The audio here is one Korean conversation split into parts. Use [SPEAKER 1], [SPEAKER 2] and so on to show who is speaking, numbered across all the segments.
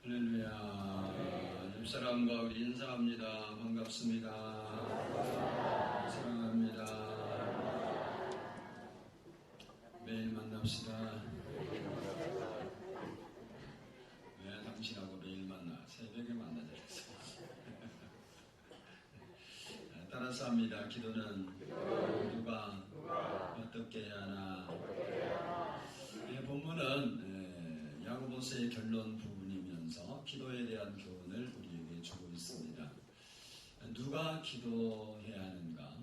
[SPEAKER 1] 할렐루야. 옆사람과 우리 인사합니다. 반갑습니다. 사랑합니다. 매일 만납시다. 왜 당신하고 매일 만나? 새벽에 만나자 했어. 따라서 합니다. 기도는 누가 어떻게 해야 하나. 본문은 야고보서의 결론 부분이면서 기도에 대한 교훈을 우리에게 주고 있습니다. 누가 기도해야 하는가?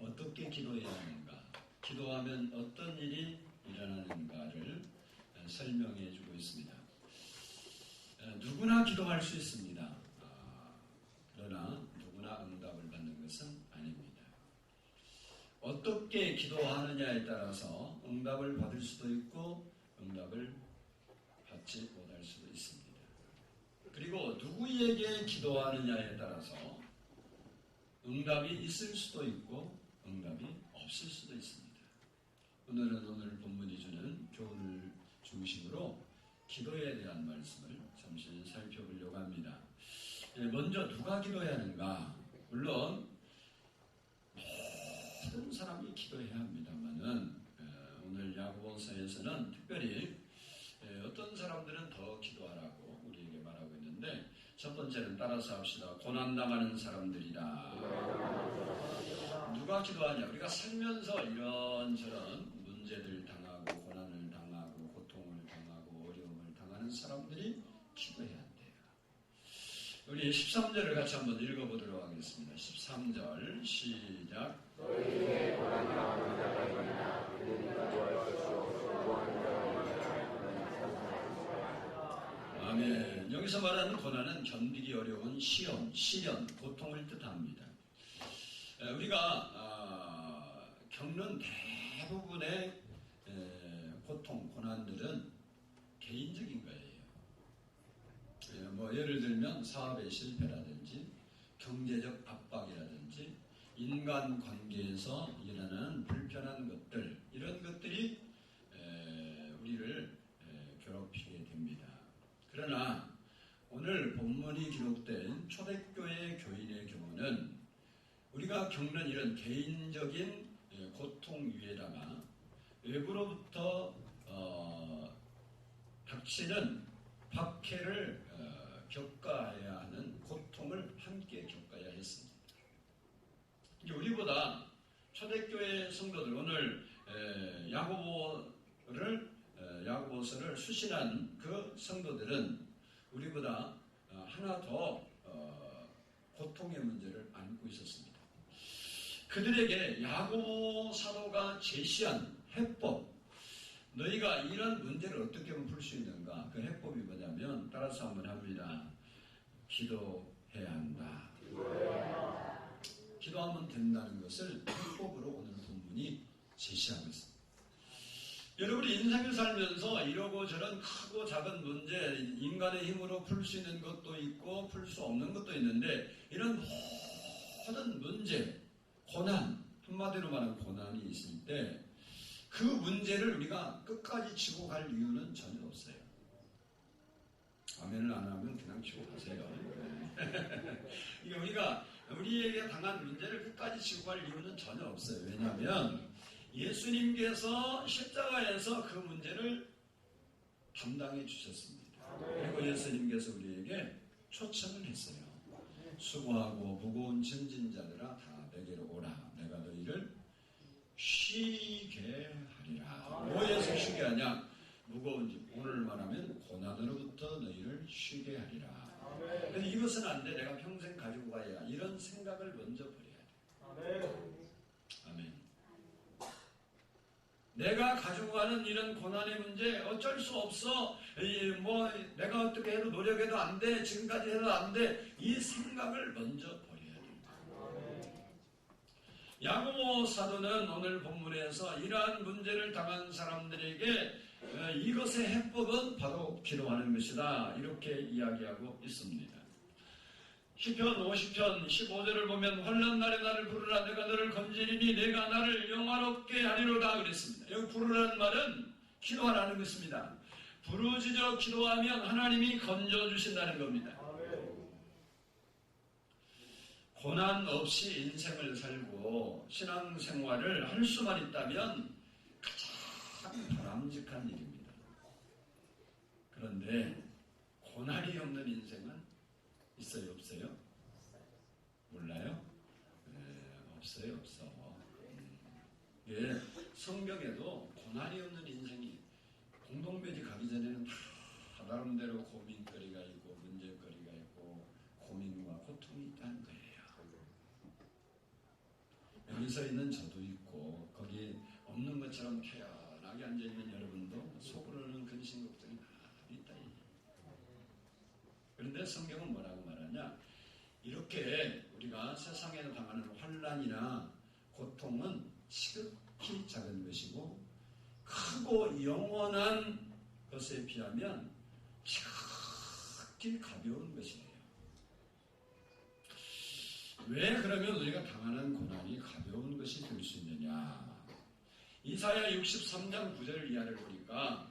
[SPEAKER 1] 어떻게 기도해야 하는가? 기도하면 어떤 일이 일어나는가를 설명해 주고 있습니다. 누구나 기도할 수 있습니다. 그러나 누구나 응답을 받는 것은 아닙니다. 어떻게 기도하느냐에 따라서 응답을 받을 수도 있고 응답을 받지 못할 수도 있습니다. 그리고 누구에게 기도하느냐에 따라서 응답이 있을 수도 있고 응답이 없을 수도 있습니다. 오늘은 오늘 본문이 주는 교훈을 중심으로 기도에 대한 말씀을 잠시 살펴보려고 합니다. 먼저 누가 기도해야 하는가? 물론 모든 사람이 기도해야 합니다만은 오늘 야고보서에서는 특별히 어떤 사람들은 더 기도하라고 우리에게 말하고 있는데, 첫 번째는 따라서 합시다. 고난당하는 사람들이다. 누가 기도하냐? 우리가 살면서 이런저런 문제들 당하고 고난을 당하고 고통을 당하고 어려움을 당하는 사람들이 기도해야 한대요. 우리 13절을 같이 한번 읽어보도록 하겠습니다. 13절 시작.
[SPEAKER 2] 너희에게 고난당하는 자가 있느냐? 그들이 기도할수록 구하는 자가 있느냐?
[SPEAKER 1] 아멘. 여기서 말하는 고난은 견디기 어려운 시험, 시련, 고통을 뜻합니다. 우리가 겪는 대부분의 고통, 고난들은 개인적인 거예요. 예를 들면 사업의 실패라든지 경제적 압박이라든지 인간관계에서 일어나는 불편한 것들, 이런 것들이 우리를 괴롭히게 됩니다. 그러나 오늘 본문이 기록된 초대교회 교인의 경우는 우리가 겪는 이런 개인적인 고통 위에다가 외부로부터 닥치는 박해를 겪어야 하는 고통을 함께 겪어야 했습니다. 이제 우리보다 초대교회 성도들, 오늘 야고보서를 수신한 그 성도들은 우리보다 하나 더 고통의 문제를 안고 있었습니다. 그들에게 야고보 사도가 제시한 해법, 너희가 이런 문제를 어떻게 하면 풀 수 있는가? 그 해법이 뭐냐면 따라서 한번 합니다. 기도해야 한다. 기도하면 된다는 것을 해법으로 오늘 본문이 제시하고 있습니다. 여러분이 인생을 살면서 이러고 저런 크고 작은 문제, 인간의 힘으로 풀 수 있는 것도 있고 풀 수 없는 것도 있는데, 이런 모든 문제, 고난, 한마디로 말하면 고난이 있을 때 그 문제를 우리가 끝까지 지고 갈 이유는 전혀 없어요. 아멘을 안 하면 그냥 지고 가세요. 이게 우리에게 당한 문제를 끝까지 지고 갈 이유는 전혀 없어요. 왜냐하면 예수님께서 십자가에서 그 문제를 담당해 주셨습니다. 그리고 예수님께서 우리에게 초청을 했어요. 수고하고 무거운 짐진 자들아 다 내게로 오라. 내가 너희를 쉬게 하리라. 뭐에서 쉬게 하냐? 무거운 짐. 오늘 말하면 고난으로부터 너희를 쉬게 하리라. 그래서 이것은 안 돼. 내가 평생 가지고 가야. 이런 생각을 먼저 버려야 돼. 아멘. 내가 가지고 가는 이런 고난의 문제 어쩔 수 없어. 내가 어떻게 해도 노력해도 안 돼. 지금까지 해도 안 돼. 이 생각을 먼저 버려야 된다. 야고보 사도는 오늘 본문에서 이러한 문제를 당한 사람들에게 이것의 해법은 바로 기도하는 것이다. 이렇게 이야기하고 있습니다. 시편 50편 15절을 보면 환난 날에 나를 부르라. 내가 너를 건지리니 내가 나를 영화롭게 하리로다 그랬습니다. 여기 부르라는 말은 기도하라는 것입니다. 부르짖어 기도하면 하나님이 건져주신다는 겁니다. 고난 없이 인생을 살고 신앙생활을 할 수만 있다면 가장 바람직한 일입니다. 그런데 고난이 없는 인생은 있어요, 없어요? 몰라요? 없어요, 없어. 예, 성경에도 고난이 없는 인생이 공동묘지 가기 전에는 다 나름대로 고민거리가 있고 문제거리가 있고 고민과 고통이 있다는 거예요. 여기서 있는 저도 있고 거기 없는 것처럼 태연하게 앉아있는 여러분도 속으로는 근심 걱정이 많이 있다. 그런데 성경은 뭐라고 말하냐? 이렇게 우리가 세상에 당하는 환난이나 고통은 시극히 작은 것이고 크고 영원한 것에 비하면 시극히 가벼운 것이에요. 왜 그러면 우리가 당하는 고난이 가벼운 것이 될 수 있느냐? 이사야 63장 9절 이하를 보니까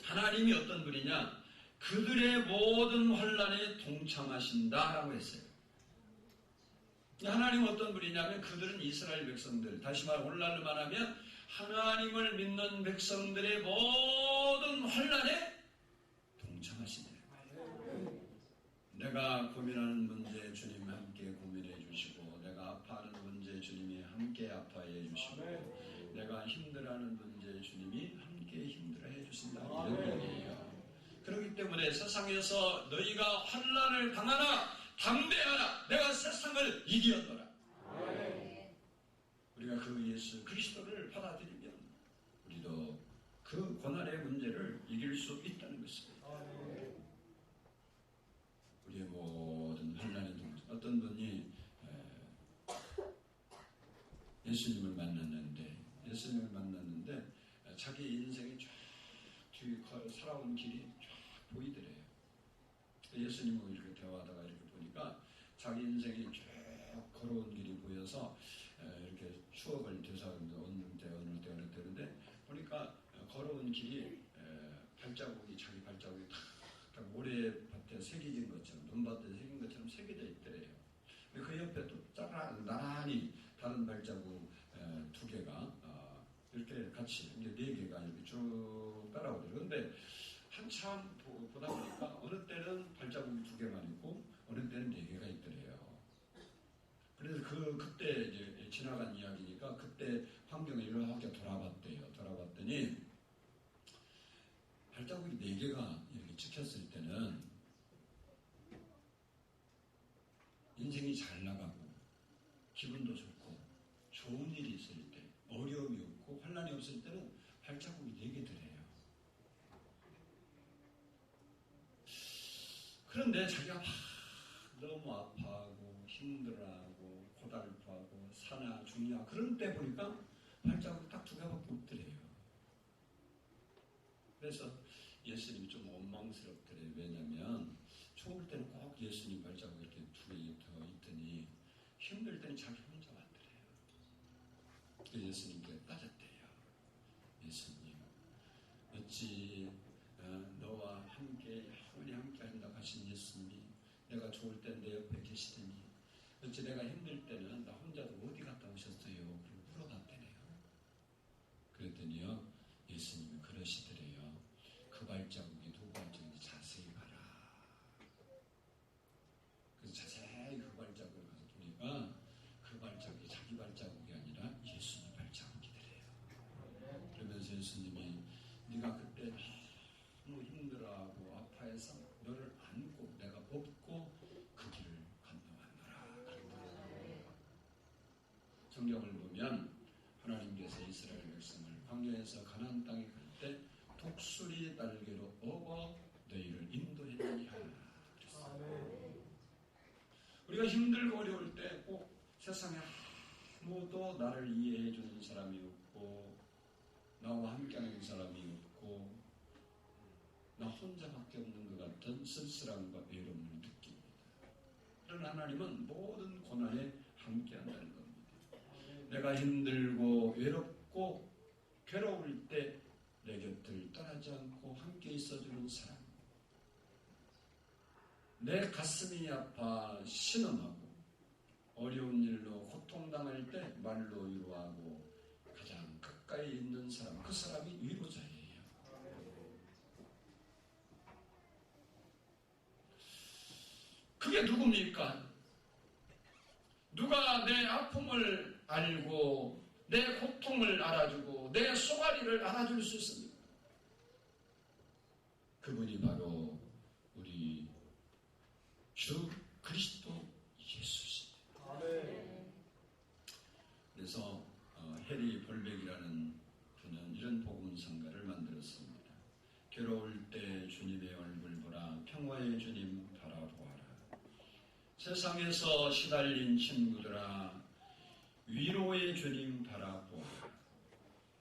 [SPEAKER 1] 하나님이 어떤 분이냐? 그들의 모든 환난에 동참하신다라고 했어요. 하나님은 어떤 분이냐면 그들은 이스라엘 백성들, 다시 말해 오늘날로 말하면 하나님을 믿는 백성들의 모든 환난에 동참하신대요. 내가 고민하는 문제 주님 함께 고민해 주시고, 내가 아파하는 문제 주님이 함께 아파해 주시고, 내가 힘들어하는 문제 주님이 함께 힘들어해 주신다, 이런 얘기예요. 그렇기 때문에 세상에서 너희가 환난을 당하나 담대하라, 내가 세상을 이기었노라. 우리가 그 예수 그리스도를 받아들이면 우리도 그 고난의 문제를 이길 수 있다는 것입니다. 우리의 모든 환난의 동안 어떤 분이 예수님을 만났는데 자기 인생이 쫙 뒤에 살아온 길이 쫙 보이더래요. 예수님하고 이렇게 대화하다가 이렇게 보니까 자기 인생이 쭉 걸어온 길이 보여서 이렇게 추억을 되살아보는데 어느 때 그런데 보니까 걸어온 길이 자기 발자국이 다 모래밭에 새겨진 것처럼, 눈밭에 새긴 것처럼 새겨져 있더래요. 그 옆에 또 나란히 다른 발자국 2개가 이렇게 같이 이제 4개가 이렇게 쭉 따라오더래요. 그런데 한참 보다 보니까 어느 때는 발자국이 2개만 있고 어느 때는 4개가 있더래요. 그래서 그때 이제 지나간 이야기니까 그때 환경을 이렇게 돌아봤대요. 돌아봤더니 발자국이 4개가 이렇게 찍혔을 때는 인생이 잘 나가고 기분도 좋고 좋은 일이 있을 때, 어려움이 없고 환난이 없을 때는 발자국이 4개더래요. 그런데 자기가 너무 아파하고 힘들어하고 고달프하고 사나 죽냐 그런 때 보니까 발자국이 딱 2개밖에 없더래요. 그래서 예수님이 좀 원망스럽더래요. 왜냐하면 좋을 때는 꼭 예수님 발자국 이렇게 2개 더 있더니 힘들 때는 자기 혼자 왔더래요. 그 예수님께 따졌대요. 예수님, 어찌 너와 함께 영원히 함께 한다고 하신 예수님이 내가 좋을 때 내 옆에 계시더니 어찌 내가 힘들 때는 나 혼자도 어디 갔다 오셨어요? 그리고 물어봤대요. 그랬더니요, 예수님이 그러시더래요. 그 발자국이 2발자국인지 자세히 봐라. 그래서 자세히 그 발자국을 가서 보니까 그 발자국이 자기 발자국이 아니라 예수님 발자국이더래요. 그러면서 예수님이 네가 그때 너무 힘들어하고 아파해서 너를 안고 내가 법고 그 길을 건너왔노라. 그러더라고요. 성경을 보면 하나님께서 이스라엘 백성을 광야에서 가나안 땅에 갈 때 독수리 날개로 업어 너희를 인도했느니라 그랬어요. 우리가 힘들고 어려울 때 꼭 세상에 아무도 나를 이해해 주는 사람이 없고 나와 함께하는 사람이 없고 나 혼자밖에 없는 것 같은 쓸쓸함과 외로움을 느낍니다. 그러나 하나님은 모든 고난에 함께한다는 겁니다. 내가 힘들고 외롭고 괴로울 때 내 곁을 떠나지 않고 함께 있어주는 사람, 내 가슴이 아파 신음하고 어려운 일로 고통당할 때 말로 위로하고 가장 가까이 있는 사람, 그 사람이 위로자예요. 그게 누굽니까? 누가 내 아픔을 알고 내 고통을 알아주고 내 쏘가리를 알아줄 수 있습니까? 그분이 바로 우리 주 그리스도 예수십니다. 그래서 해리 볼백이라는 분은 이런 복음성가를 만들었습니다. 괴로울 때 주님의 얼굴 보라, 평화의 주님 바라보아라. 세상에서 시달린 친구들아, 위로의 주님 바라보아라.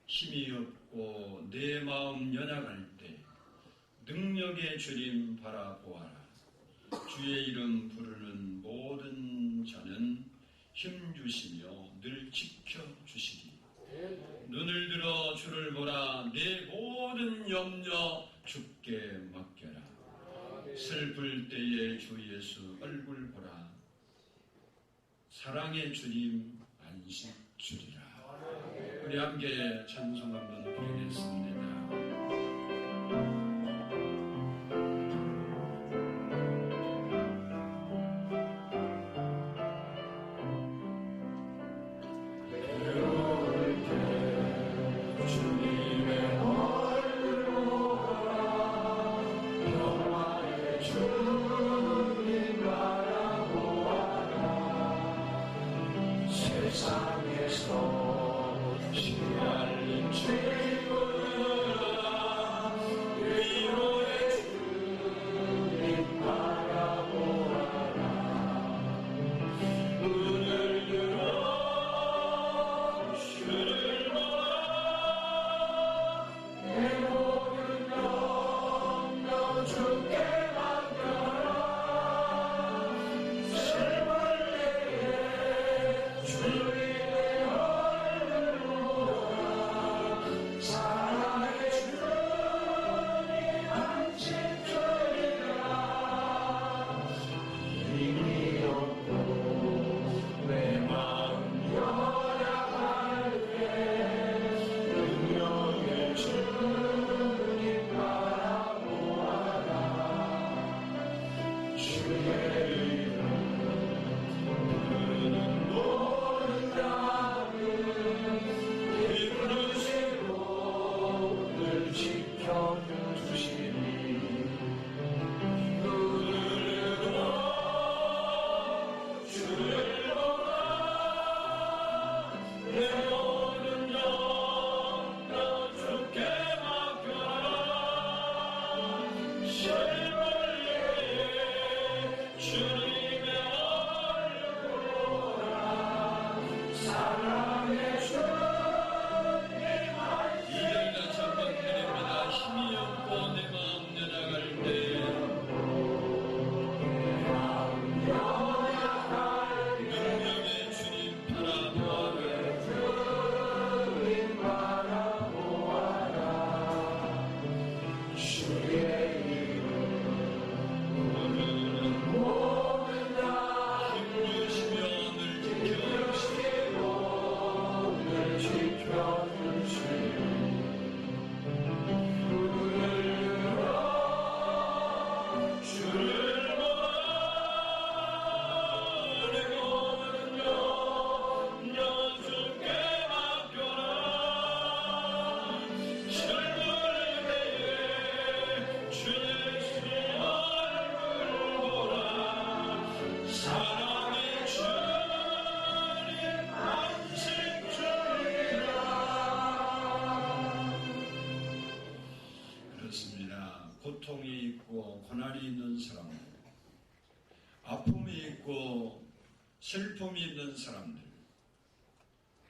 [SPEAKER 1] 힘이 없고 내 마음 연약할 때 능력의 주님 바라보아라. 주의 이름 부르는 모든 자는 힘주시며 늘 지켜주시리. 눈을 들어 주를 보라. 내 모든 염려 주께 맡겨라. 슬플 때에 주 예수 얼굴 보라. 사랑의 주님 안식 주리라. 우리 함께 찬송 한번 부르겠습니다. 고통이 있고 고난이 있는 사람들, 아픔이 있고 슬픔이 있는 사람들,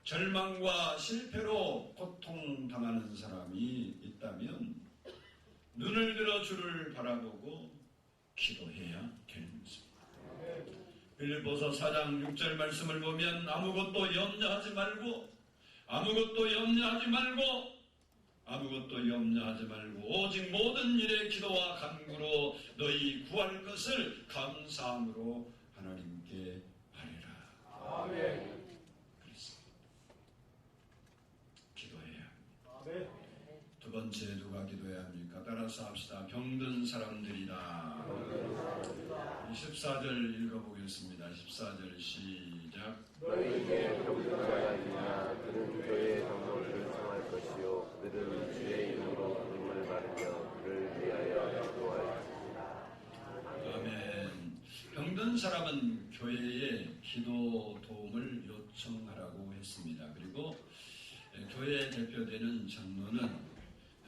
[SPEAKER 1] 절망과 실패로 고통당하는 사람이 있다면 눈을 들어 주를 바라보고 기도해야 되는 것입니다. 빌립보서 4장 6절 말씀을 보면 아무것도 염려하지 말고 아무것도 염려하지 말고 오직 모든 일에 기도와 간구로 너희 구할 것을 감사함으로 하나님께 아뢰라.
[SPEAKER 2] 아멘.
[SPEAKER 1] 그렇습니다. 기도해야 합니다.
[SPEAKER 2] 아멘.
[SPEAKER 1] 두 번째 누가 기도해야 합니까? 따라서 합시다. 병든 사람들이다. 14절 읽어보겠습니다. 14절 시작.
[SPEAKER 2] 너희에게 병든 자가 있으나 그는 교회의 장로를 청할 것이요 그들은 주의 이름으로 그림을 바르며 그를 위하여 기도하였습니다.
[SPEAKER 1] 아멘. 병든 사람은 교회에 기도 도움을 요청하라고 했습니다. 그리고 교회에 대표되는 장로는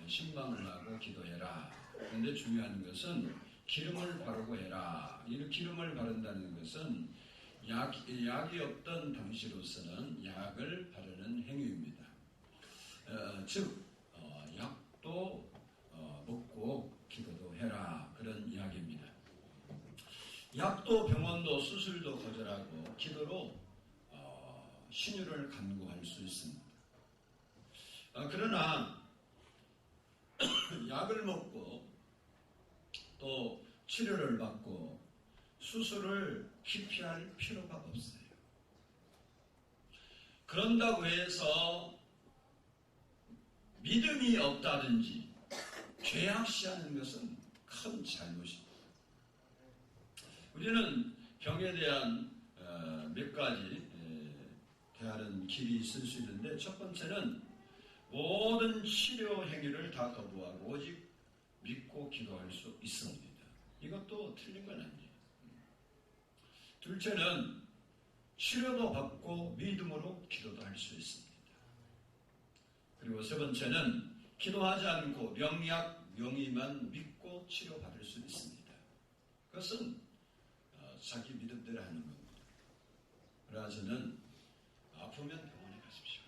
[SPEAKER 1] 신방을 하고 기도해라. 그런데 중요한 것은 기름을 바르고 해라. 이 기름을 바른다는 것은 약이 없던 당시로서는 약을 바르는 행위입니다. 즉 약도 먹고 기도도 해라. 그런 이야기입니다. 약도 병원도 수술도 거절하고 기도로 신유를 간구할 수 있습니다. 그러나 약을 먹고 또 치료를 받고 수술을 기피할 필요가 없어요. 그런다고 해서 믿음이 없다든지 죄악시하는 것은 큰 잘못입니다. 우리는 병에 대한 몇 가지 대하는 길이 있을 수 있는데, 첫 번째는 모든 치료 행위를 다 거부하고 오직 믿고 기도할 수 있습니다. 이것도 틀린 건 아니에요. 둘째는 치료도 받고 믿음으로 기도도 할 수 있습니다. 그리고 세 번째는 기도하지 않고 명약, 명의만 믿고 치료받을 수 있습니다. 그것은 자기 믿음대로 하는 겁니다. 그래서는 아프면 병원에 가십시오.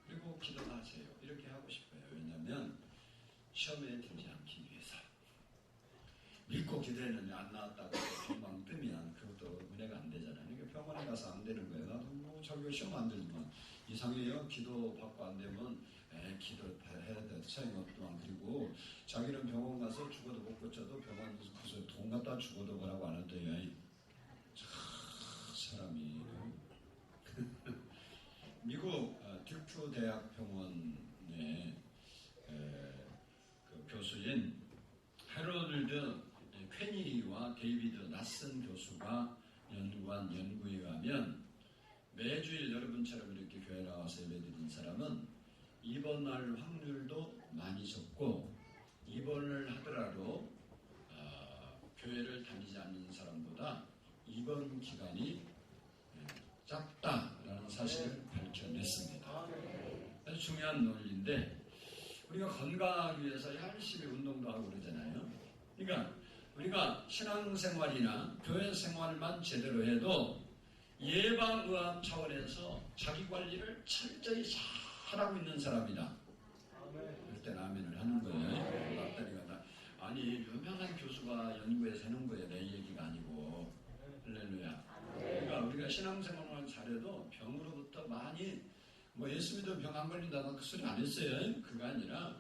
[SPEAKER 1] 그리고 기도하세요. 이렇게 하고 싶어요. 왜냐하면 시험에 들지 않기 위해서. 믿고 기도했는데 안 나왔다고 금방 뜨면 그것도 은혜가 안 되잖아요. 그러니까 병원에 가서 안 되는 거예요. 나도 뭐 자기가 시험 안 들지만 이상해요. 기도 받고 안 되면 기도해야 돼. 소용없더만. 그리고 자기는 병원 가서 죽어도 못 고쳐도 병원 가서 돈 갖다 죽어도 뭐라고 안 한대요. 사람이. 미국 듀크 대학 병원의 그 교수인 해럴드 퀘니와 데이비드 나슨 교수가 연구한 연구에 의하면 매주일 여러분처럼 이렇게 교회 나와서 예배드린 사람은 입원할 확률도 많이 적고, 입원을 하더라도 교회를 다니지 않는 사람보다 입원 기간이 작다라는 사실을 밝혀냈습니다. 아주 중요한 논리인데, 우리가 건강하기 위해서 열심히 운동도 하고 그러잖아요. 그러니까 우리가 신앙생활이나 교회 생활만 제대로 해도 예방의학 차원에서 자기 관리를 철저히 잘하고 있는 사람이다. 그럴 땐 아멘을 하는 거예요. 맞다니까. 아니 유명한 교수가 연구해서 하는 거예요. 내 얘기가 아니고. 할렐루야. 그러니까 우리가 신앙생활만 잘해도 병으로부터 많이 예수 믿으면 병 안 걸린다는 그 소리 안 했어요. 그거 아니라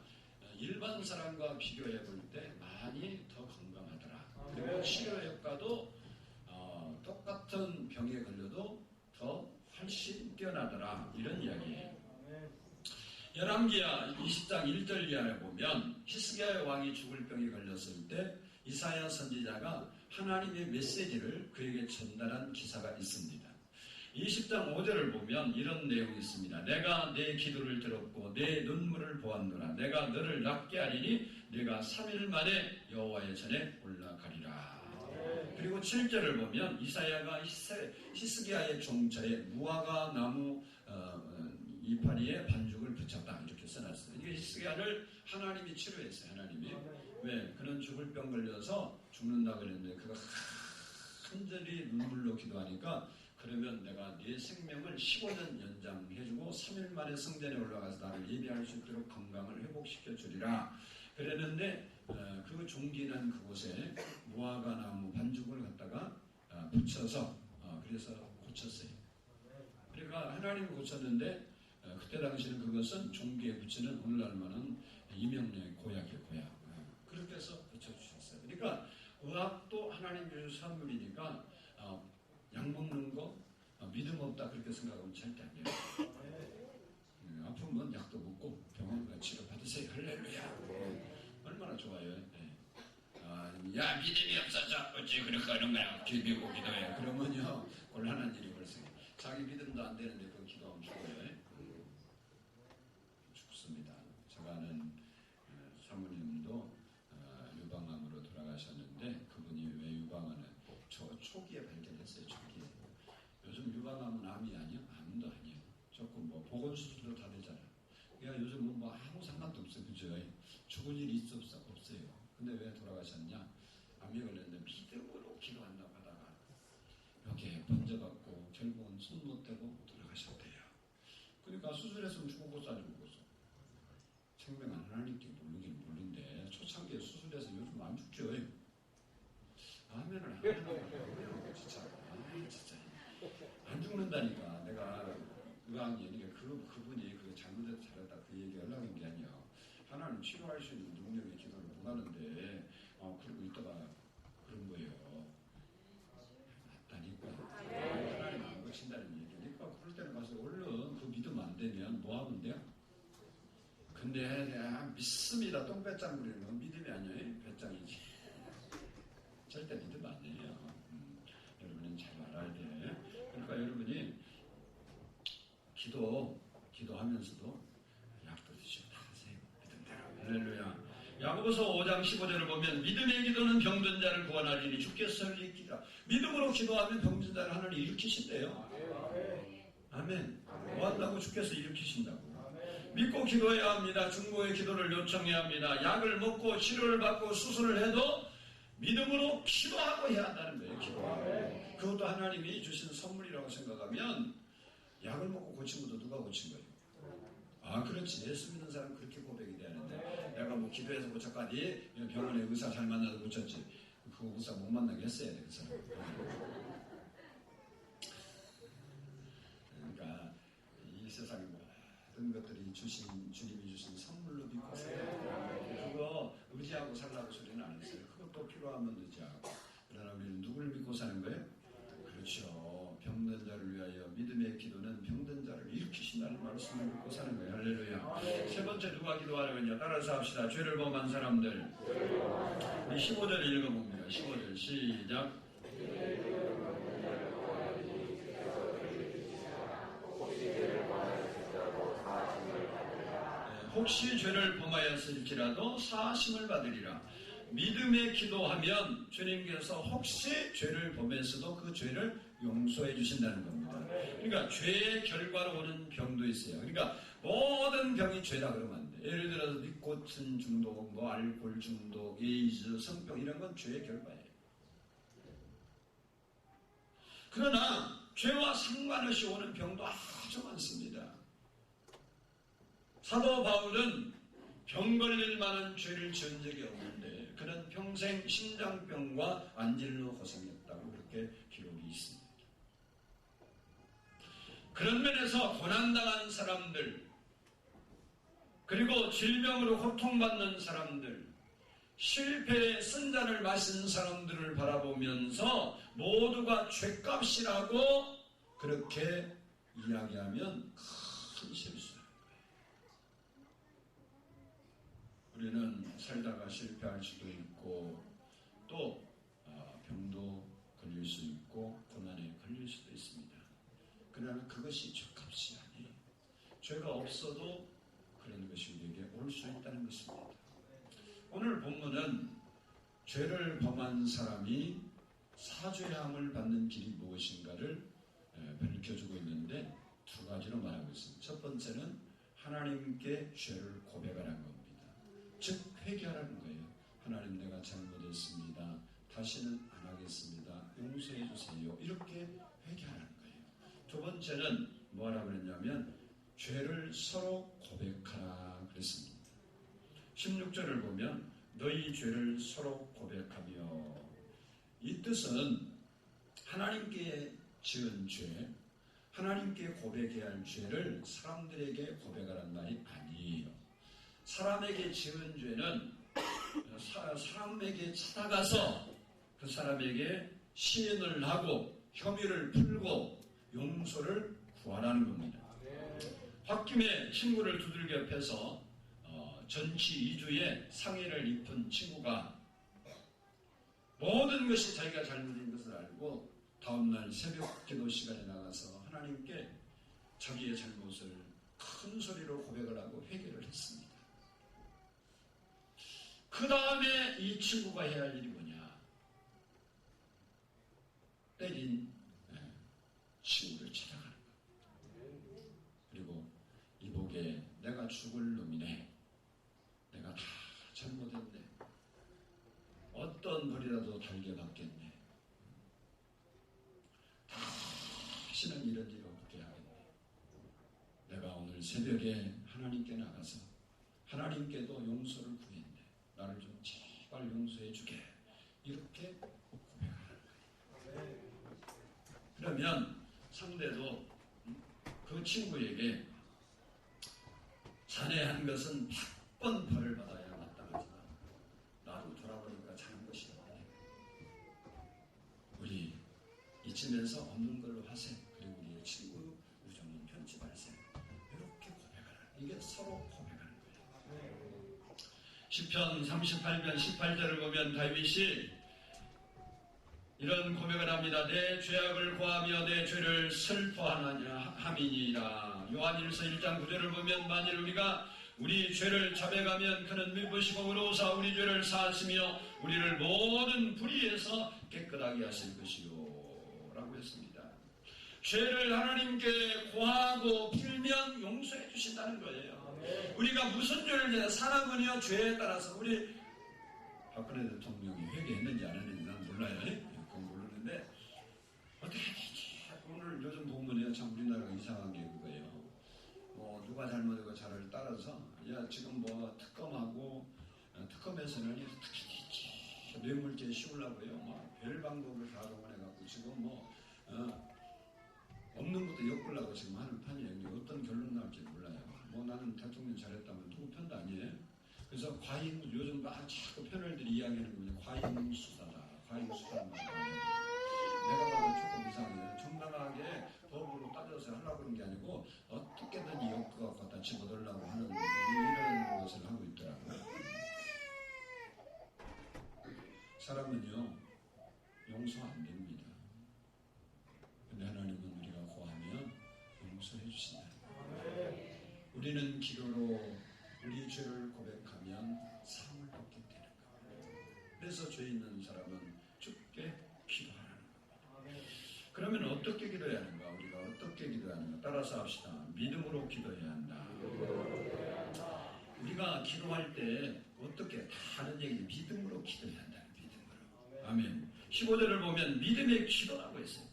[SPEAKER 1] 일반 사람과 비교해 볼 때 많이 더 건강하더라. 그리고 치료 효과도 똑같은 병에 걸려도 더 훨씬 뛰어나더라. 이런 이야기예요. 열왕기하 20장 1절 이하를 보면 히스기야 왕이 죽을 병에 걸렸을 때 이사야 선지자가 하나님의 메시지를 그에게 전달한 기사가 있습니다. 20장 5절을 보면 이런 내용이 있습니다. 내가 내 기도를 들었고 내 눈물을 보았노라. 내가 너를 낫게 하리니 내가 3일 만에 여호와의 전에 올라가리라. 그리고 7절을 보면 이사야가 히스기야의 종처에 무화과 나무 이파리에 반죽을 붙였다. 이렇게 써놨어요. 이게 히스기야를 하나님이 치료했어요. 하나님이. 왜? 그는 죽을 병 걸려서 죽는다 그랬는데 그가 간절히 눈물로 기도하니까, 그러면 내가 네 생명을 15년 연장해주고 3일 만에 성전에 올라가서 나를 예배할 수 있도록 건강을 회복시켜 주리라. 그랬는데 그 종기난 그곳에 무화과 나무 반죽을 갖다가 붙여서 그래서 고쳤어요. 그러니까 하나님이 고쳤는데 그때 당시는 그것은 종기에 붙이는 오늘날만은 이명래의 고약의 고약. 그렇게 해서 붙여주셨어요. 그러니까 의학도 하나님 주신 선물이니까 약 먹는 거 믿음 없다 그렇게 생각하면 절대 아니에요. 아프면 약도 먹고 병원 가 치료 받으세요. 할렐루야. 얼마나 좋아요. 야 믿음이 없어서 어찌 그렇게 하는 거야. 기도하고 기도해. 그러면요 곤란한 일이 발생해. 자기 믿음도 안 되는데 그 기도하면 죽어요. 죽습니다. 제가 아는 사모님도 유방암으로 돌아가셨는데 그분이 왜 유방암을 초기에 발견했어요. 초기에. 요즘 유방암은 암이 아니야? 암도 아니에요. 조금 뭐 보건수술도 다 되잖아요. 그러니까 요즘은 뭐 아무 상관도 없어요. 그죠? 죽을 일이 있어 없어요. 근데 왜 돌아가셨냐? 암이 걸렸는데 믿음으로 기도한다고 하다가 이렇게 번져갖고 결국은 손 못 대고 돌아가셨대요. 그러니까 수술했으면 죽었어 안 죽었어? 생명은 하나님께 모르긴 모르는데 초창기에 수술해서 요즘 안 죽죠. 아멘을 안 하는 진짜. 진짜 안 죽는다니까. 내가 의학이 그분이 그게 잘못해서 잘했다 그 얘기 하려는 게 아니야. 하나님 치료할 수 있는 능력의 기도를 못 하는데 그러고 있다가 그런 거예요. 맞다니까. 하나님 안 고친다는 얘기니까 그럴 때는 가서 얼른 그 믿음 안 되면 뭐 하면 돼요? 근데 내가 믿습니다. 똥배짱 부리는 건 믿음이 아니에요. 배짱이지. 절대 믿음 아니에요. 여러분은 잘 알아야 돼. 그러니까 여러분이 기도하면서도 약도 드시고 다 하세요. 믿음대로. 할렐루야. 야고보서 5장 15절을 보면 믿음의 기도는 병든 자를 구원하리니 주께서 일으키라. 믿음으로 기도하면 병든 자를 하나님 일으키신대요. 아멘. 뭐 한다고? 주께서 일으키신다고. 믿고 기도해야 합니다. 중보의 기도를 요청해야 합니다. 약을 먹고 치료를 받고 수술을 해도 믿음으로 기도하고 해야 한다는 거예요. 기도하고. 그것도 하나님이 주신 선물이라고 생각하면 약을 먹고 고친 것도 누가 고친 거예요? 그렇지. 예수 믿는 사람은 그렇게 고백이 되는데 내가 뭐 기도해서 고쳤까지 병원에 의사 잘 만나서 고쳤지. 그 의사 못 만나게 했어야 돼. 그 사람. 그러니까 이 세상에 모든 것들이 주님이 주신 선물로 믿고 살아요. 그거 의지하고 살라고 소리는 안 했어요. 그것도 필요하면 의지하고. 그러나 우리는 누구를 믿고 사는 거예요? 그렇죠. 병든 자를 위하여 믿음의 기도는 병든 자를 일으키신다는 말씀을 믿고 사는 거예요. 할렐루야. 세 번째 누가 기도하려면요. 따라서 합시다. 죄를 범한 사람들. 우리 15절 읽어봅니다. 15절 시작. 혹시 죄를 범하였을지라도 사하심을 받으리라. 믿음의 기도하면 주님께서 혹시 죄를 범했어도 그 죄를 용서해 주신다는 겁니다. 그러니까 죄의 결과로 오는 병도 있어요. 그러니까 모든 병이 죄다 그러면 안 돼. 예를 들어서 니코틴 중독, 뭐 알코올 중독, 에이즈, 성병 이런 건 죄의 결과예요. 그러나 죄와 상관없이 오는 병도 아주 많습니다. 사도 바울은 병 걸릴 만한 죄를 지은 적이 없는데 그는 평생 심장병과 안질로 고생했다고 그렇게 기록이 있습니다. 그런 면에서 고난당한 사람들 그리고 질병으로 고통받는 사람들 실패의 쓴잔을 마신 사람들을 바라보면서 모두가 죄값이라고 그렇게 이야기하면 큰 실수예요. 우리는 살다가 실패할 수도 있고 또 병도 걸릴 수 있고 고난에 걸릴 수도 있습니다. 그러나 그것이 죄값이 아니에요. 죄가 없어도 그런 것이 우리에게 올 수 있다는 것입니다. 오늘 본문은 죄를 범한 사람이 사죄함을 받는 길이 무엇인가를 밝혀주고 있는데 두 가지로 말하고 있습니다. 첫 번째는 하나님께 죄를 고백하라는 겁니다. 즉 회개하라는 거예요. 하나님 내가 잘못했습니다. 다시는 안 하겠습니다. 용서해 주세요. 이렇게 회개하라는 거예요. 두 번째는 뭐라고 그랬냐면 죄를 서로 고백하라 그랬습니다. 16절을 보면 너희 죄를 서로 고백하며 이 뜻은 하나님께 지은 죄 하나님께 고백해야 할 죄를 사람들에게 고백하라는 말이 아니에요. 사람에게 지은 죄는 사람에게 찾아가서 그 사람에게 시인을 하고 혐의를 풀고 용서를 구하라는 겁니다. 홧김에 친구를 두들겨 패서 전치 2주에 상해를 입은 친구가 모든 것이 자기가 잘못인 것을 알고 다음날 새벽 기도 시간에 나가서 하나님께 자기의 잘못을 큰 소리로 고백을 하고 회개를 했습니다. 그 다음에 이 친구가 해야 할 일이 뭐냐? 때린 친구를 찾아가는 거예요. 그리고 이복에 내가 죽을 놈이네. 내가 다 잘못했네. 어떤 벌이라도 달게 받겠네. 다시는 이런 일 없게 하겠네. 내가 오늘 새벽에 하나님께 나가서 하나님께도 용서를 구했네. 나를 좀 제발 용서해 주게. 이렇게 고백하는 거예요. 그러면 상대도 그 친구에게 자네 한 것은 100번 벌을 받아야 마땅하지만 나도 돌아보니까 잘한 것이 없네. 우리 잊으면서 없는 걸로 하세. 그리고 우리의 친구 우정은 편집할세. 이렇게 고백하라. 이게 서로 고백하는 거예요. 시편 38편 18절을 보면 다윗이 이런 고백을 합니다. 내 죄악을 고하며 내 죄를 슬퍼하느냐 요한일서 1장 9절을 보면 만일 우리가 우리 죄를 자백하면 그는 미쁘시고 의로우사 우리 죄를 사하시며 우리를 모든 불의에서 깨끗하게 하실 것이요 라고 했습니다. 죄를 하나님께 고하고 빌면 용서해 주신다는 거예요. 우리가 무슨 죄를 해야 사람은요 죄에 따라서 우리 박근혜 대통령이 회개했는지 안 했는지 난 몰라요. 그건 모르는데 어떻게 되지? 오늘 요즘 본문에 참 우리나라가 이상한 게 그거예요. 누가 잘못하고 잘을 따라서 야 지금 뭐 특검에서는 어떻게 되지? 뇌물죄 씌우려고요. 별 방법을 다 동원해갖고 지금 없는 것도 엮으려고 지금 하는 판이에요. 어떤 결론 나올지 몰라요. 나는 대통령 잘했다면 누구 편도 아니에요. 그래서 과잉, 요즘 자꾸 패널들이 이야기하는 거 뭐냐. 과잉 수사다. 과잉 수사는 내가 봐도 조금 이상해요. 정당하게 법으로 따져서 하려고 그런 게 아니고 어떻게든 이 엮어갖고 갖다 집어넣으려고 하는 이런 것을 하고 있더라고요. 사람은요 용서 안 됩니다. 근데 하나님은 우리가 고하면 용서해 주신다. 우리는 기도로 우리 죄를 고백하면 사함을 받게 되는 겁니다. 그래서 죄 있는 사람은 주께 기도하라는 겁니다. 그러면 어떻게 기도해야 하는가? 우리가 어떻게 기도해야 하는가? 따라서 합시다. 믿음으로 기도해야 한다. 우리가 기도할 때 어떻게 다 하는 얘기 믿음으로 기도해야 한다. 믿음으로. 아멘. 15절을 보면 믿음의 기도라고 했어요.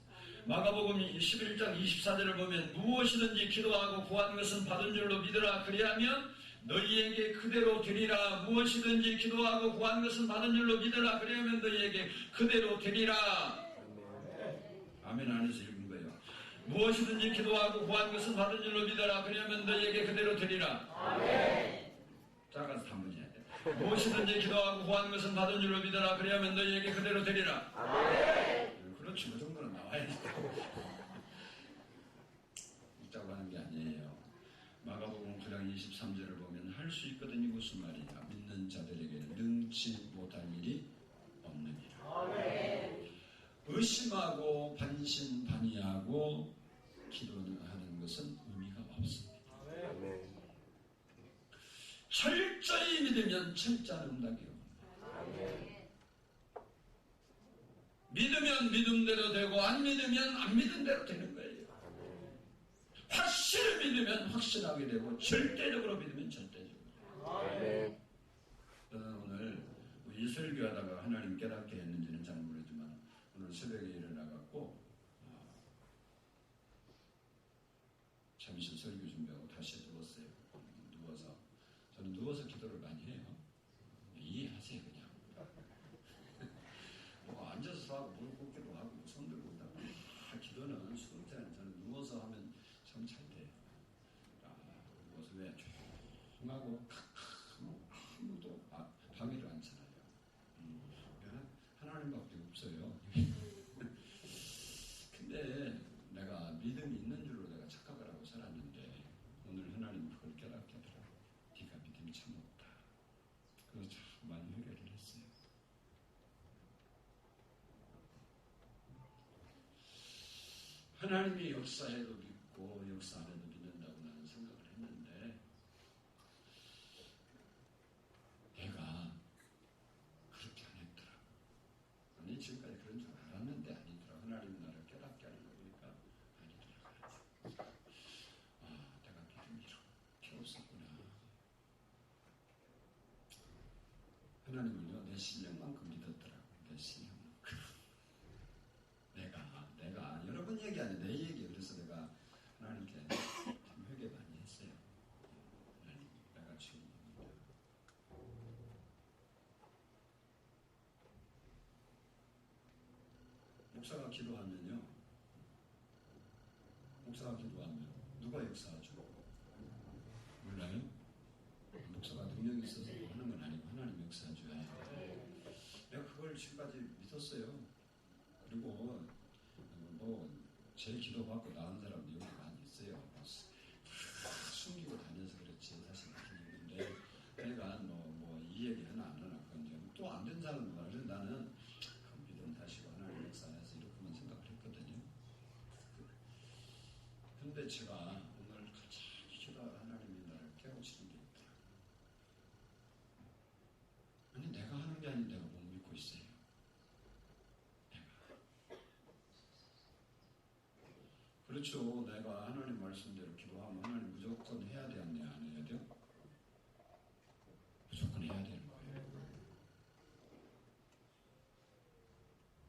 [SPEAKER 1] 마가복음 11장 24절을 보면 무엇이든지 기도하고 구한 것은 받은 줄로 믿으라. 그리하면 너희에게 그대로 되리라. 무엇이든지 기도하고 구한 것은 받은 줄로 믿으라. 그리하면 너희에게 그대로 되리라. 아멘 안에서 읽은 거예요. 무엇이든지 기도하고 구한 것은 받은 줄로 믿으라. 그리하면 너희에게 그대로 되리라. 아멘. 작아서 한번 해야 돼. 무엇이든지 기도하고 구한 것은 받은 줄로 믿으라. 그리하면 너희에게 그대로 되리라. 아멘. 그렇지, 그 정도는 나와야지. 웃자고 하는 게 아니에요. 마가복음 9장 23절을 보면 할 수 있거든 이 무슨 말이냐. 믿는 자들에게는 능치 못할 일이 없느니라. 아멘. 의심하고 반신반의하고 기도하는 것은 의미가 없습니다. 아멘. 철저히 믿으면 철저한 응답이 옵니다. 아멘. 믿으면 믿음대로 되고 안 믿으면 안 믿은 대로 되는 거예요. 확실히 믿으면 확실하게 되고 절대적으로 믿으면 절대적으로 돼요. 저는 오늘 이 설교하다가 하나님 깨닫게 했는지는 잘 모르지만 오늘 새벽에 일어나갖고 잠시 설교 준비하고 다시 누웠어요. 누워서 저는 누워서 기도를 많이 해요. 이해하세요 그냥. 앉아서 하고 무릎 꿇기도 하고 손 들고 다 기도. 기도는 숨을 때는 저는 누워서 하면 참 잘 돼요. 누워서 왜 조용하고 아무도 방해를 않잖아요. 하나님밖에 없어요. 근데 내가 믿음이 있는 줄로 내가 착각을 하고 살았는데 오늘 하나님 그걸 깨닫게 하더라고요. 네가 믿음이 참 없다. 그래서 참 많이 회개를 했어요. 하나님이 역사해도 믿고 역사 안 해도 믿는다고 나는 생각을 했는데 내가 그렇게 안 했더라. 아니 지금까지 그런 줄 알았는데 아니더라. 하나님 나를 깨닫게 하는 거니까 아니더라. 내가 믿음이 이렇게 없었구나. 하나님을요 내 실력만큼 믿었더라고. 내 실력만큼. 내가 여러분 얘기 아니야. 내 얘기. 그래서 내가 하나님께 참 회개 많이 했어요. 하나님 내가 주님입니다. 목사가 기도하면 누가 역사하죠? 몰라요? 목사가 능력이 있어서 하는 건 아니고 하나님 역사하죠. 내가 그걸 지금까지 믿었어요. 그리고 제 기도 받고 나온 사람도 여기 많이 있어요. 숨기고 다녀서 그렇지 사실 근데 내가 이 얘기 하나 안 하나 그건 또 안 된 사람은 말이죠. 나는 그 믿음 다시고 하나님 역사해서 이렇게만 생각을 했거든요. 근데 제가 오늘 같이 기도하라 하나님이 나를 깨우치는 게 있더라. 아니 내가 하는 게 아닌 내가 못 믿고 있어요. 그렇죠. 내가 하나님 말씀대로 기도하면 하나님 무조건 해야 되겠네, 안 해야 돼요? 무조건 해야 되는 거예요.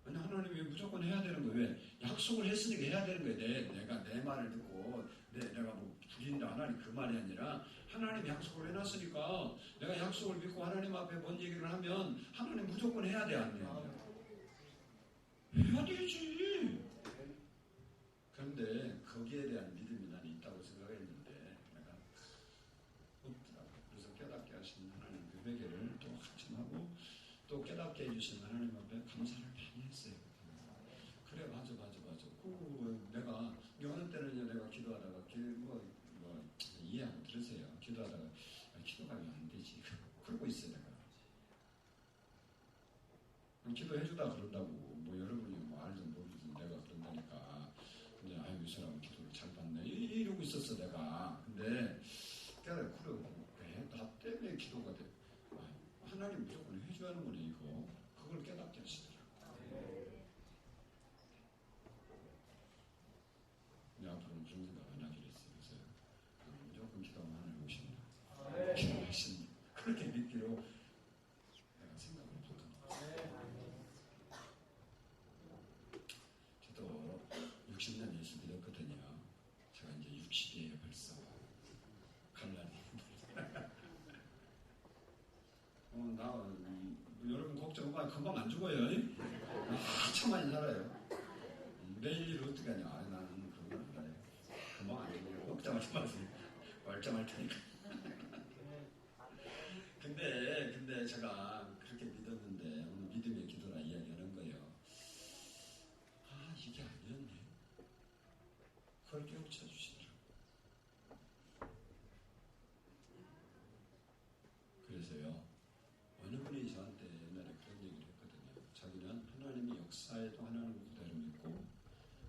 [SPEAKER 1] 아니 하나님이 무조건 해야 되는 거예요. 왜? 약속을 했으니까 해야 되는 거예요. 내가 내 말을 듣고 내가 부린다 하나님 그 말이 아니라 하나님이 약속을 해놨으니까 내가 약속을 믿고 하나님 앞에 뭔 얘기를 하면 하나님 무조건 해야 돼, 안 해야 돼? 해야 되지. 그런데 거기에 대한 믿음이 나는 있다고 생각했는데 내가 없더라고. 그래서 깨닫게 하신 하나님 그 회개를 또 한참 하고 또 깨닫게 해주신 하나님 앞에 감사를 많이 했어요. 그래 맞아. 내가 어느 때는 내가 기도하다가 이해하고 들으세요. 기도하다가 기도가 왜 안 되지? 그러고 있어요 내가. 기도해주다 그런다고 여러분이 알든 모르든 내가 그런다니까. 근데 이 사람은 기도를 잘 받네 이러고 있었어 내가. 근데 그래 나 때문에 기도가 돼. 하나님 무조건 해줘야 하는 거네 이거. 그걸 깨닫게 하시더라고. 근데 앞으로는 그런 생각 안 하기로 했어요. 그래서 무조건 기도하면 하나님 오십니다. 기도하십니다. 그렇게 믿기로 내가 생각을 바꾼다. 저도 60년 예수 믿었거든요. 제가 이제 60이에요 벌써. 갈라니. 여러분 걱정 마. 금방 안 죽어요. 한참 많이 살아요. 내일 일 어떻게 하냐. 나는 그런 걸 안 해요. 금방 안 죽어요. 걱정하지 마세요. 말짱할 테니까. 근데 제가 그렇게 믿었는데 오늘 믿음의 기도라 이야기하는 거예요. 이게 아니었네. 그걸 깨우쳐 주시더라고요. 그래서요. 어느 분이 저한테 옛날에 그런 얘기를 했거든요. 자기는 하나님이 역사에도 하나님 그대로 믿고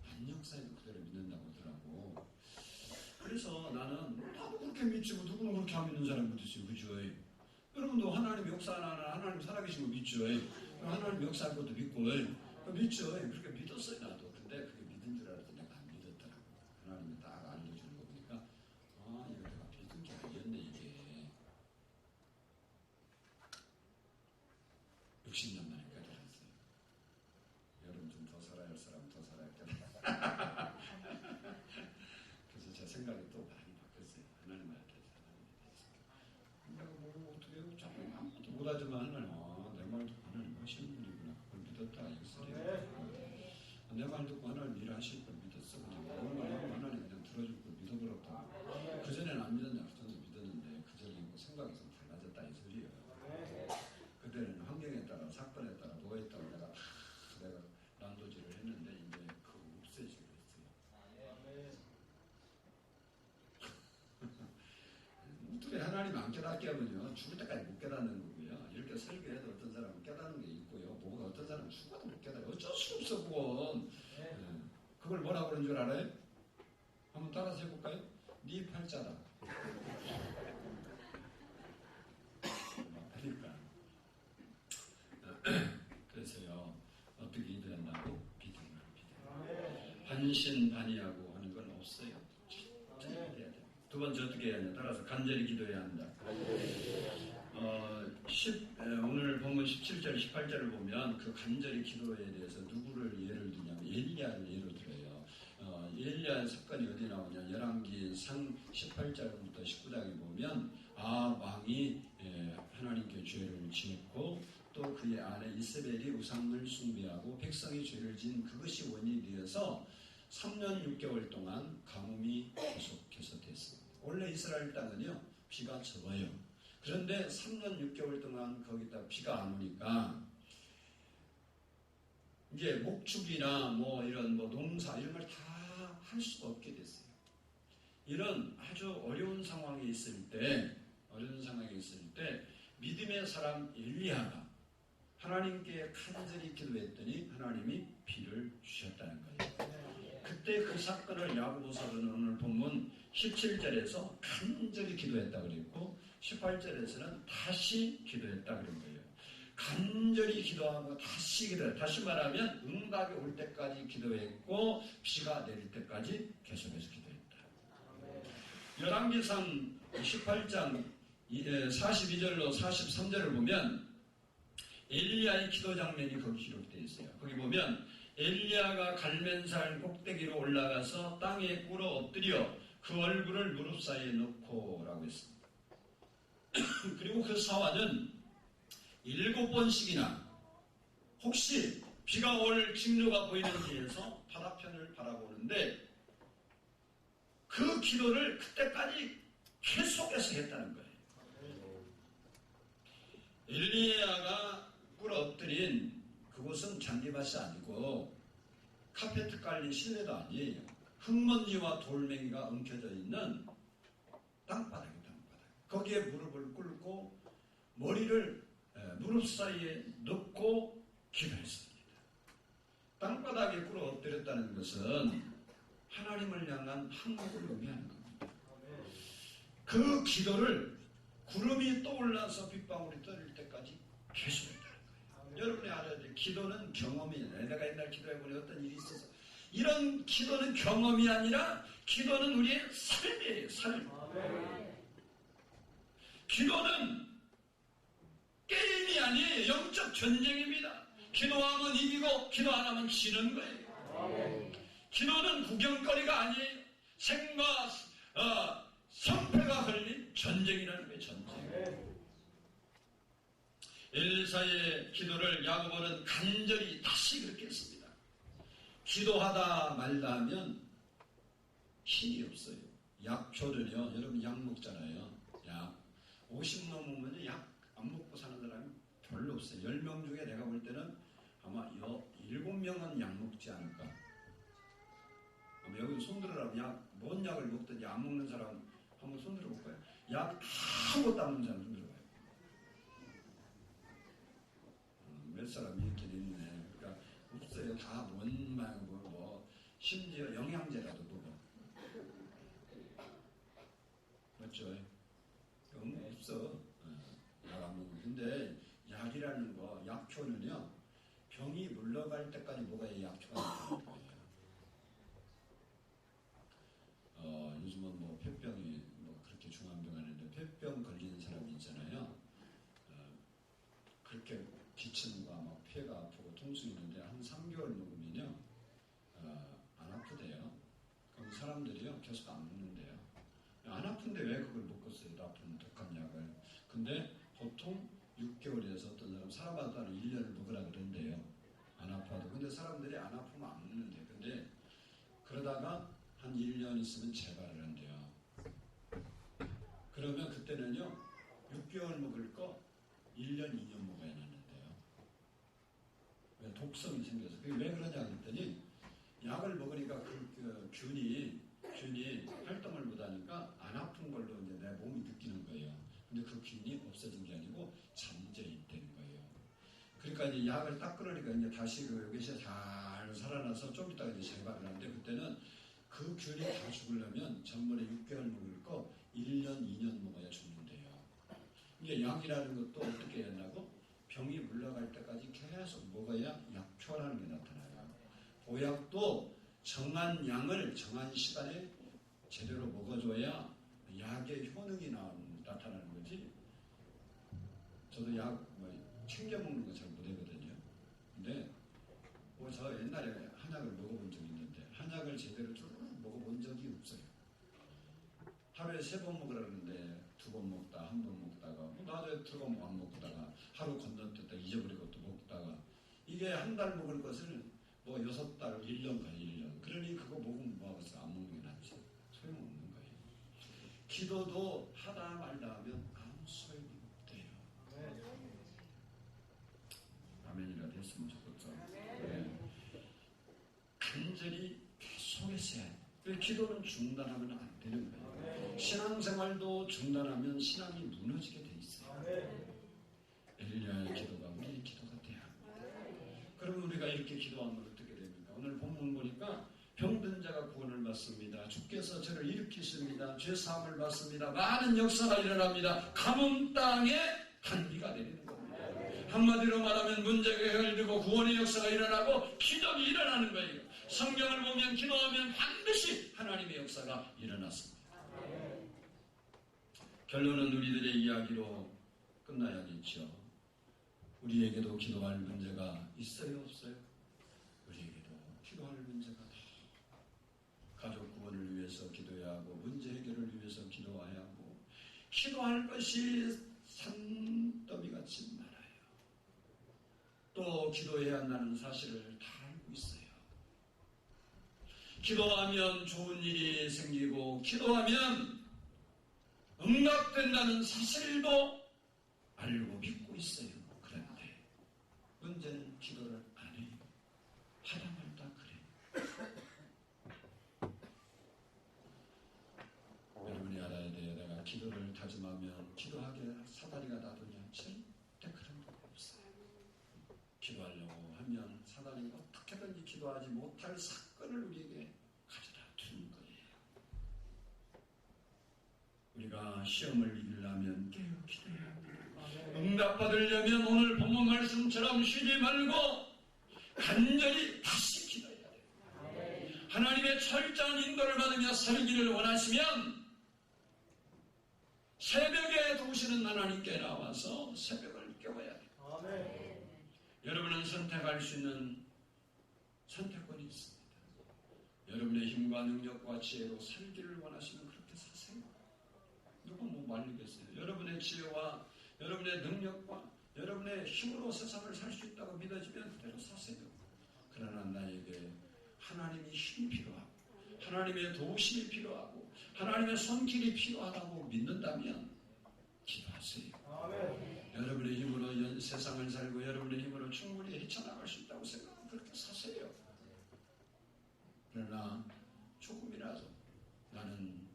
[SPEAKER 1] 안 역사에도 그대로 믿는다고 하더라고. 그래서 나도 그렇게 믿지 누구는 그렇게 안 믿는 사람 믿으세요. 그죠? 여러분도 하나님 역사하나 하나님 살아계신 거 믿죠? 하나님 역사할 것도 믿고 믿죠? 그렇게 믿었어요 나도. 근데 그게 믿은 줄 알았더니 내가 안 믿었더라고. 하나님이 딱 알려주는 거 보니까 이거 내가 믿은 게 아니었네 이게. 60년 만에 깨달았어요. 여러분 좀 더 살아야 할 사람 더 살아야 겠다. 그래서 제 생각이 또 많이 바뀌었어요. 하나님한테 내가 어떻게 아무것도 못하지만 하나님 내 말도 하나님 하시는 분이구나. 그걸 믿었다. 내 말 듣고 하나님 일하실 걸 믿었어. 그냥 오늘 하고 하나님 그냥 들어줄 걸 믿어버렸다. 그전에는 안 믿었냐? 저는 믿었는데 그전에 생각이 좀 달라졌다 이 소리예요. 그때는 환경에 따라 사건에 따라 뭐에 따라 내가 난도질을 했는데 이제 그거 없애지고 했어요. 어떻게 하나님 안 깨닫게 하면요 죽을 때까지 못 깨닫는 거고요. 이렇게 설교해도 어떤 사람은 깨닫는 게 있고요. 뭐가 어떤 사람은 죽어도 못 깨닫아요. 어쩔 수 없어 그건. 그걸 뭐라고 그러는 줄 알아요? 한번 따라서 해볼까요? 네 팔자다. 그러니까 그래서요 어떻게 이겨야 한다고? 비대면. 반신반의하고 하는 건 없어요. 진짜 해야 돼요. 두 번째 어떻게 해야 하냐? 따라서 간절히 기도해야 한다. 오늘 본문 17절, 18절을 보면 그 간절히 기도에 대해서 누구를 예를 들냐면 엘리야를 예로 들어요. 엘리야 사건이 어디 나오냐? 열왕기상 18절부터 19장에 보면 왕이 하나님께 죄를 지었고 또 그의 아내 이세벨이 우상을 숭배하고 백성이 죄를 지은 그것이 원인이 되어서 3년 6개월 동안 가뭄이 계속해서 됐습니다. 원래 이스라엘 땅은요 비가 적어요. 그런데 3년 6개월 동안 거기다 비가 안 오니까 이제 목축이나 이런 농사 이런 걸 다 할 수가 없게 됐어요. 이런 아주 어려운 상황에 있을 때 믿음의 사람 엘리야가 하나님께 간절히 기도했더니 하나님이 비를 주셨다는 거예요. 그때 그 사건을 야고보서는 오늘 본문 17절에서 간절히 기도했다 그랬고 18절에서는 다시 기도했다 그런 거예요. 간절히 기도하고 다시 기도했다. 다시 말하면 응답이 올 때까지 기도했고 비가 내릴 때까지 계속해서 기도했다. 열왕기상 18장 42절로 43절을 보면 엘리야의 기도 장면이 거기 기록되어 있어요. 거기 보면 엘리야가 갈멜산 꼭대기로 올라가서 땅에 꿇어 엎드려 그 얼굴을 무릎 사이에 넣고 라고 했습니다. 그리고 그 사화는 7번씩이나 혹시 비가 올 징조가 보이는 데에서 바다편을 바라보는데 그 기도를 그때까지 계속해서 했다는 거예요. 엘리야가 꿇어 엎드린 그곳은 잔디밭이 아니고 카페트 깔린 실내도 아니에요. 흙먼지와 돌멩이가 엉켜져 있는 땅바닥이에요. 거기에 무릎을 꿇고 머리를 무릎 사이에 넣고 기도했습니다. 땅바닥에 꿇어 엎드렸다는 것은 하나님을 향한 항목을 의미하는 겁니다. 그 기도를 구름이 떠올라서 빗방울이 떨어질 때까지 계속했다는 거예요. 여러분이 알아야 돼요. 기도는 경험이에요. 내가 옛날 기도해보니 어떤 일이 있어서 이런 기도는 경험이 아니라 기도는 우리의 삶이에요. 삶. 기도는 게임이 아니에요. 영적 전쟁입니다. 기도하면 이기고 기도 안 하면 지는 거예요. 기도는 구경거리가 아니에요. 생과 성패가 걸린 전쟁이라는 거예요. 전쟁. 엘리사의 기도를 야고보는 간절히 다시 그렇게 했습니다. 기도하다 말다 하면 힘이 없어요. 약초를요. 여러분 약 먹잖아요. 약 50 넘으면 약 안 먹고 사는 사람이 별로 없어요. 10명 중에 내가 볼 때는 아마 7명은 약 먹지 않을까. 아마 여기 손 들어라면 뭔 약을 먹든지 안 먹는 사람 한번 손 들어볼까요? 약 아무것도 안 먹는 사람 손 들어봐요. 몇 사람이 있긴 있네. 그러니까 없어요. 다 심지어 영양제라도 먹어. 맞죠? 없어. 약 안 먹고. 근데 약이라는 거, 약효는요, 병이 물러갈 때까지 먹어야 약효가 나는 거예요. 요즘은 폐병이 그렇게 중한 병 아닌데, 폐병 걸리는 사람이 있잖아요. 그렇게 기침과 폐가 아프고 통증이 있는데, 한 3개월 먹으면요, 안 아프대요. 그럼 사람들이요, 계속 안 먹는데요. 안 아픈데 왜 그걸 먹겠어요? 나쁜 독한 약을. 근데 보통 6개월에서 어떤 사람마다 1년을 먹으라 그러는데요. 안 안 아파도. 근데 사람들이 안 아프면 안 먹는데. 근데 그러다가 한 1년 있으면 재발을 한대요. 그러면 그때는요 6개월 먹을 거 1년, 2년 먹어야 하는데요. 왜? 독성이 생겨서. 그게 왜 그러냐 그랬더니 약을 먹으니까 그 균이 활동을 못하니까 안 아픈 걸로 이제 내 몸이 느끼는 거예요. 근데 그 균이 없어진 게 아니고 잠재 있다는 거예요. 그러니까 이제 약을 딱 끊으니까 이제 다시 여기서 잘 살아나서 좀 이따가 이제 재발을 하는데 그때는 그 균이 다 죽으려면 전번에 6개월 먹을 거 1년, 2년 먹어야 죽는데요. 이게 약이라는 것도 어떻게 해야 한다고? 병이 물러갈 때까지 계속 먹어야 약효라는 게 나타나요. 보약도 정한 양을 정한 시간에 제대로 먹어줘야 약의 효능이 나타나는 거지. 저도 약 챙겨 먹는 거 잘 못하거든요. 근데 저 옛날에 한약을 먹어본 적이 있는데 한약을 제대로 쭉 먹어본 적이 없어요. 하루에 3번 먹으라는데 2번 먹다, 1번 먹다가 나도 2번 안 먹다가 하루 건너뛰었다 잊어버리고 또 먹다가 이게 한 달 먹을 것을 6달, 1년 가 1년. 그러니 그거 먹으면 뭐하겠어? 안 먹는 게 낫지. 소용없는 거예요. 기도도 하다 말다 하면 아무 소용이 없대요. 아멘이라도 했으면 좋겠죠. 네. 간절히 계속해서 해야 돼요. 기도는 중단하면 안 되는 거예요. 신앙생활도 중단하면 신앙이 무너지게 돼 있어요. 엘리야의 기도가 우리의 기도가 돼야 합니다. 그러면 우리가 이렇게 기도하면 어떻게 됩니까? 오늘 본문 보니까 병든 자가 구원을 받습니다. 주께서 저를 일으키십니다. 죄사함을 받습니다. 많은 역사가 일어납니다. 가뭄 땅에 단비가 내리는 겁니다. 한마디로 말하면 문제가 해결되고 구원의 역사가 일어나고 기적이 일어나는 거예요. 성경을 보면 기도하면 반드시 하나님의 역사가 일어났습니다. 결론은 우리들의 이야기로 끝나야겠죠. 우리에게도 기도할 문제가 있어요, 없어요? 우리에게도 기도할 문제가 가족 구원을 위해서 기도해야 하고 문제 해결을 위해서 기도해야 하고 기도할 것이 산더미같이 많아요. 또 기도해야 한다는 사실을 다 알고 있어요. 기도하면 좋은 일이 생기고 기도하면 응답된다는 사실도 알고 믿고 있어요. 그런데 문제는 기도를 안 해요. 하다 말다 그래요. 여러분이 알아야 돼요. 내가 기도를 다짐하면 기도하게 사다리가 놔두냐? 절대 그런 거 없어요. 기도하려고 하면 사단이 어떻게든지 기도하지 못할 사건을 우리에게 가져다 두는 거예요. 우리가 시험을 이기려면 깨어 기도해야 합니다. 응답받으려면 오늘 본문 말씀처럼 쉬지 말고 간절히 다시 기도해야 돼요. 하나님의 철저한 인도를 받으며 살기를 원하시면 새벽에 도우시는 하나님께 나와서 새벽을 깨워야 돼요. 여러분은 선택할 수 있는 선택권이 있습니다. 여러분의 힘과 능력과 지혜로 살기를 원하시면 그렇게 사세요. 누가 말리겠어요? 여러분의 지혜와 여러분의 능력과 여러분의 힘으로 세상을 살 수 있다고 믿어지면 그대로 사세요. 그러나 나에게 하나님의 힘이 필요하고 하나님의 도우심이 필요하고 하나님의 손길이 필요하다고 믿는다면 기도하세요. 여러분의 힘으로 세상을 살고 여러분의 힘으로 충분히 헤쳐나갈 수 있다고 생각하면 그렇게 사세요. 그러나 조금이라도 나는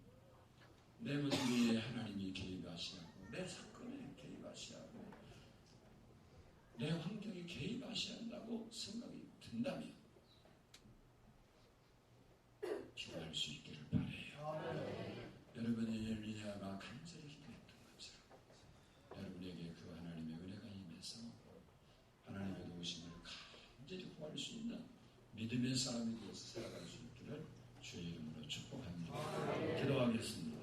[SPEAKER 1] 내 문제에 하나님이 개입하시고 내 사건에 개입하시고 내 환경에 개입하셔야 한다고 생각이 든다면 기도할 수 있기를 바라요. 여러분의 엘리야가 간절히 기도했던 것처럼 여러분에게 그 하나님의 은혜가 임해서 하나님의 도우심을 간절히 구할 수 있는 믿음의 사람이 되어서 살아갈 수 있기를 주의 이름으로 축복합니다. 기도하겠습니다.